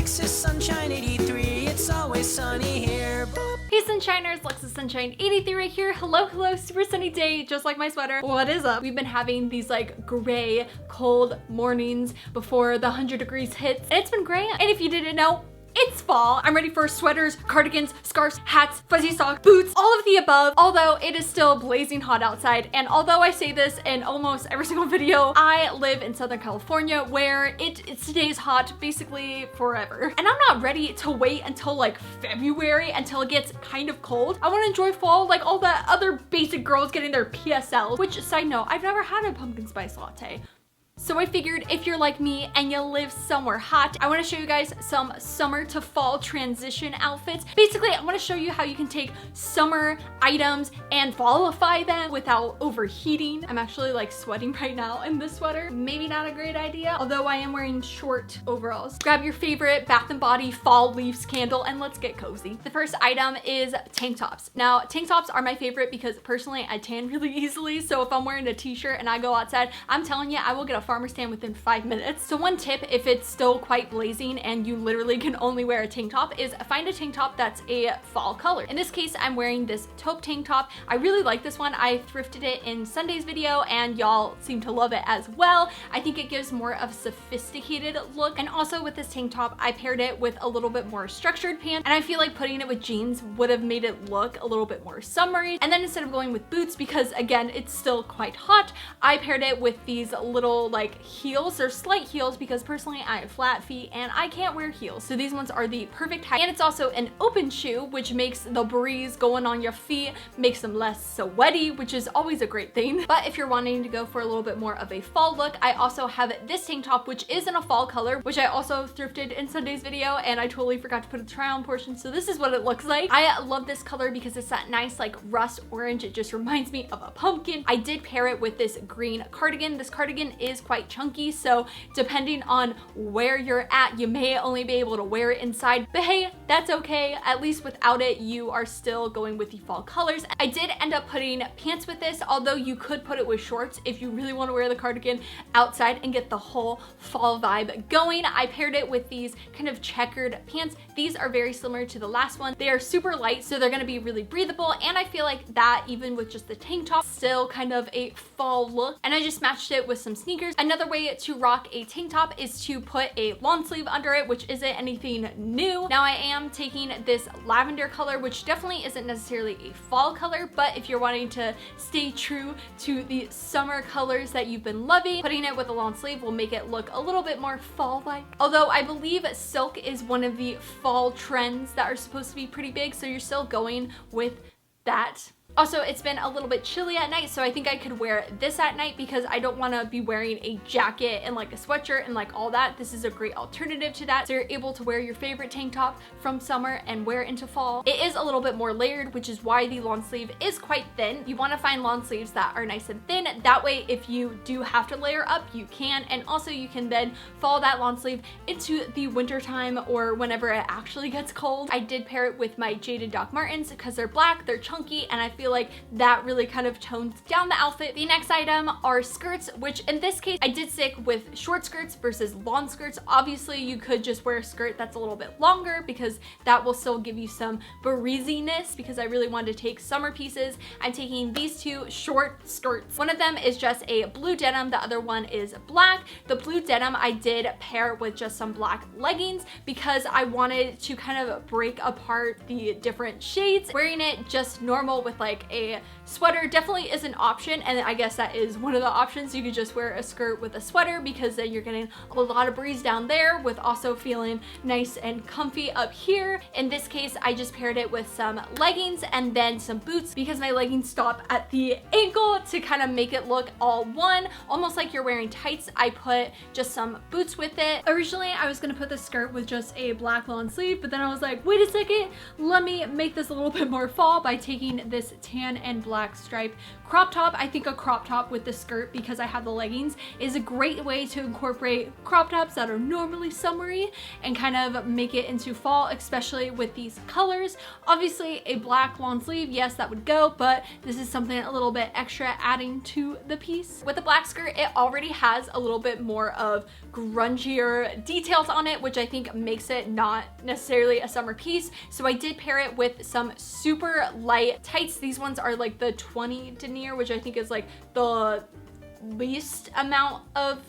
Alexis Sunshine 83, it's always sunny here. Hey Sunshiners, Alexis Sunshine 83 right here. Hello, super sunny day, just like my sweater. What is up? We've been having these like gray, cold mornings before the 100 degrees hits, and it's been great. And if you didn't know, it's fall. I'm ready for sweaters, cardigans, scarves, hats, fuzzy socks, boots, all of the above, although it is still blazing hot outside. And although I say this in almost every single video, I live in Southern California where it stays hot basically forever. And I'm not ready to wait until like February until it gets kind of cold. I want to enjoy fall like all the other basic girls getting their PSLs, which, side note, I've never had a pumpkin spice latte. So I figured if you're like me and you live somewhere hot, I want to show you guys some summer to fall transition outfits. Basically, I want to show you how you can take summer items and fallify them without overheating. I'm actually like sweating right now in this sweater. Maybe not a great idea, although I am wearing short overalls. Grab your favorite Bath & Body fall leaves candle and let's get cozy. The first item is tank tops. Now, tank tops are my favorite because personally I tan really easily. So if I'm wearing a t-shirt and I go outside, I'm telling you, I will get a farmer's tan within 5 minutes. So one tip, if it's still quite blazing and you literally can only wear a tank top, is find a tank top that's a fall color. In this case, I'm wearing this taupe tank top. I really like this one. I thrifted it in Sunday's video and y'all seem to love it as well. I think it gives more of a sophisticated look. And also with this tank top, I paired it with a little bit more structured pants. And I feel like putting it with jeans would have made it look a little bit more summery. And then instead of going with boots, because again, it's still quite hot, I paired it with these little like heels. They're slight heels because personally I have flat feet and I can't wear heels. So these ones are the perfect height. And it's also an open shoe, which makes the breeze going on your feet, makes them less sweaty, which is always a great thing. But if you're wanting to go for a little bit more of a fall look, I also have this tank top, which is in a fall color, which I also thrifted in Sunday's video and I totally forgot to put a try on portion. So this is what it looks like. I love this color because it's that nice like rust orange. It just reminds me of a pumpkin. I did pair it with this green cardigan. This cardigan is quite chunky, so depending on where you're at, you may only be able to wear it inside, but hey, that's okay. At least without it, you are still going with the fall colors. I did end up putting pants with this, although you could put it with shorts if you really want to wear the cardigan outside and get the whole fall vibe going. I paired it with these kind of checkered pants. These are very similar to the last one. They are super light, so they're going to be really breathable, and I feel like that even with just the tank top, still kind of a fall look. And I just matched it with some sneakers. Another way to rock a tank top is to put a long sleeve under it, which isn't anything new. Now I am taking this lavender color, which definitely isn't necessarily a fall color, but if you're wanting to stay true to the summer colors that you've been loving, putting it with a long sleeve will make it look a little bit more fall-like. Although I believe silk is one of the fall trends that are supposed to be pretty big, so you're still going with that. Also, it's been a little bit chilly at night, so I think I could wear this at night because I don't want to be wearing a jacket and like a sweatshirt and like all that. This is a great alternative to that. So you're able to wear your favorite tank top from summer and wear it into fall. It is a little bit more layered, which is why the long sleeve is quite thin. You want to find long sleeves that are nice and thin. That way, if you do have to layer up, you can. And also you can then follow that long sleeve into the winter time or whenever it actually gets cold. I did pair it with my Jaded Doc Martens because they're black, they're chunky, and I feel like that really kind of tones down the outfit. The next item are skirts, which in this case I did stick with short skirts versus long skirts. Obviously you could just wear a skirt that's a little bit longer because that will still give you some breeziness. Because I really wanted to take summer pieces, I'm taking these two short skirts. One of them is just a blue denim, the other one is black. The blue denim I did pair with just some black leggings because I wanted to kind of break apart the different shades. Wearing it just normal with like a sweater definitely is an option, and I guess that is one of the options. You could just wear a skirt with a sweater because then you're getting a lot of breeze down there with also feeling nice and comfy up here. In this case, I just paired it with some leggings and then some boots because my leggings stop at the ankle to kind of make it look all one, almost like you're wearing tights. I put just some boots with it. Originally, I was gonna put the skirt with just a black long sleeve, but then I was like, wait a second, let me make this a little bit more fall by taking this tan and black stripe crop top. I think a crop top with the skirt, because I have the leggings, is a great way to incorporate crop tops that are normally summery and kind of make it into fall, especially with these colors. Obviously a black long sleeve, yes, that would go, but this is something a little bit extra adding to the piece. With the black skirt, it already has a little bit more of grungier details on it, which I think makes it not necessarily a summer piece. So I did pair it with some super light tights. These ones are like the 20 denier, which I think is like the least amount of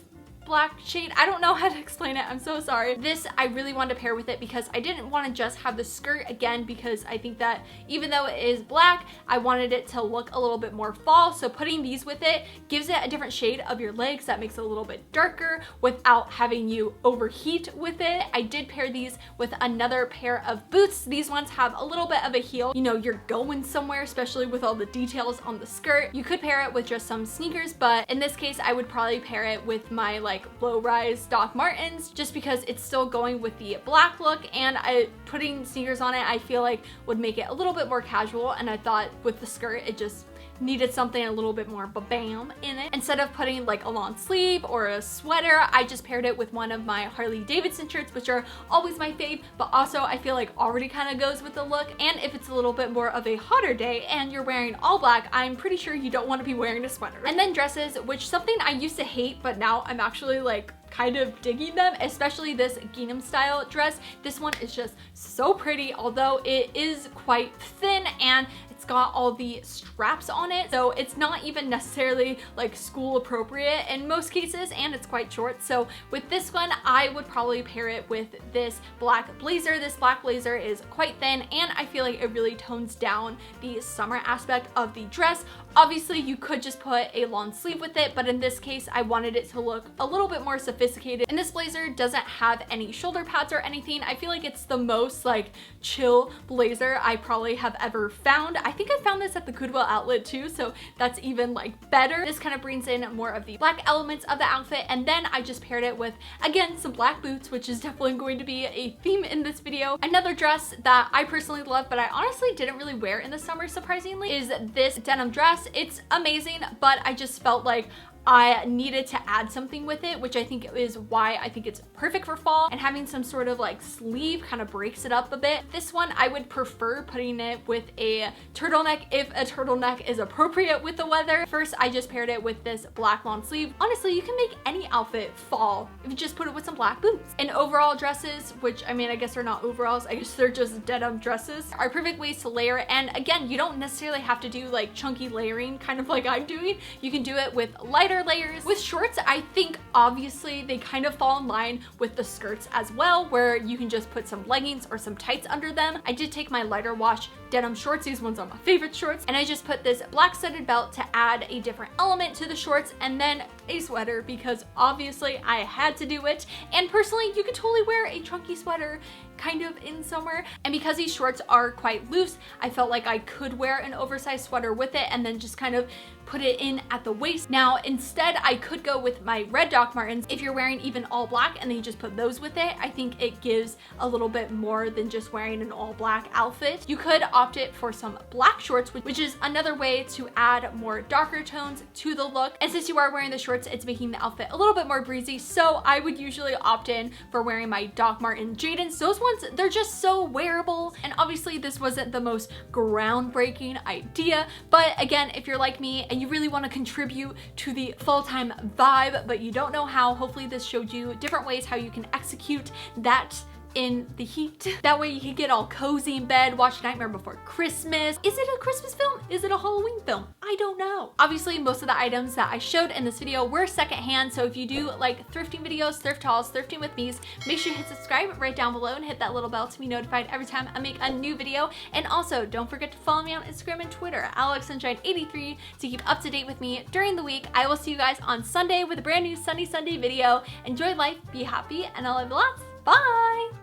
black shade. I don't know how to explain it. I'm so sorry. This, I really wanted to pair with it because I didn't want to just have the skirt again, because I think that even though it is black, I wanted it to look a little bit more fall. So putting these with it gives it a different shade of your legs that makes it a little bit darker without having you overheat with it. I did pair these with another pair of boots. These ones have a little bit of a heel. You know, you're going somewhere, especially with all the details on the skirt. You could pair it with just some sneakers, but in this case, I would probably pair it with my like low-rise Doc Martens, just because it's still going with the black look, and putting sneakers on it I feel like would make it a little bit more casual, and I thought with the skirt it just needed something a little bit more ba-bam in it. Instead of putting like a long sleeve or a sweater, I just paired it with one of my Harley Davidson shirts, which are always my fave, but also I feel like already kind of goes with the look. And if it's a little bit more of a hotter day and you're wearing all black, I'm pretty sure you don't want to be wearing a sweater. And then dresses, which something I used to hate, but now I'm actually like kind of digging them, especially this gingham style dress. This one is just so pretty, although it is quite thin and it's got all the straps on it, so it's not even necessarily like school appropriate in most cases, and it's quite short. So with this one, I would probably pair it with this black blazer. This black blazer is quite thin, and I feel like it really tones down the summer aspect of the dress. Obviously, you could just put a long sleeve with it, but in this case, I wanted it to look a little bit more sophisticated. And this blazer doesn't have any shoulder pads or anything. I feel like it's the most like chill blazer I probably have ever found. I think I found this at the Goodwill outlet too, so that's even like better. This kind of brings in more of the black elements of the outfit, and then I just paired it with, again, some black boots, which is definitely going to be a theme in this video. Another dress that I personally love, but I honestly didn't really wear in the summer, surprisingly, is this denim dress. It's amazing, but I just felt like I needed to add something with it, which I think is why I think it's perfect for fall, and having some sort of like sleeve kind of breaks it up a bit. This one, I would prefer putting it with a turtleneck if a turtleneck is appropriate with the weather. First, I just paired it with this black long sleeve. Honestly, you can make any outfit fall if you just put it with some black boots. And overall dresses, which I mean, I guess they're not overalls, I guess they're just denim dresses, are perfect ways to layer. And again, you don't necessarily have to do like chunky layering kind of like I'm doing. You can do it with lighter layers. With shorts, I think obviously they kind of fall in line with the skirts as well, where you can just put some leggings or some tights under them. I did take my lighter wash denim shorts. These ones are my favorite shorts, and I just put this black studded belt to add a different element to the shorts, and then a sweater because obviously I had to do it. And personally, you could totally wear a chunky sweater kind of in summer, and because these shorts are quite loose, I felt like I could wear an oversized sweater with it and then just kind of put it in at the waist. Now instead, I could go with my red Doc Martens. If you're wearing even all black and then you just put those with it, I think it gives a little bit more than just wearing an all black outfit. You could opt it for some black shorts, which is another way to add more darker tones to the look. And since you are wearing the shorts, it's making the outfit a little bit more breezy, so I would usually opt in for wearing my Doc Marten Jadens. Those ones, they're just so wearable, and obviously this wasn't the most groundbreaking idea, but again, if you're like me and you really want to contribute to the fall-time vibe but you don't know how, hopefully this showed you different ways how you can execute that in the heat. That way you can get all cozy in bed, watch Nightmare Before Christmas. Is it a Christmas film? Is it a Halloween film? I don't know. Obviously, most of the items that I showed in this video were secondhand, so if you do like thrifting videos, thrift hauls, thrifting with me's, make sure you hit subscribe right down below and hit that little bell to be notified every time I make a new video. And also, don't forget to follow me on Instagram and Twitter, alexasunshine83, to keep up to date with me during the week. I will see you guys on Sunday with a brand new Sunny Sunday video. Enjoy life, be happy, and I love you lots. Bye!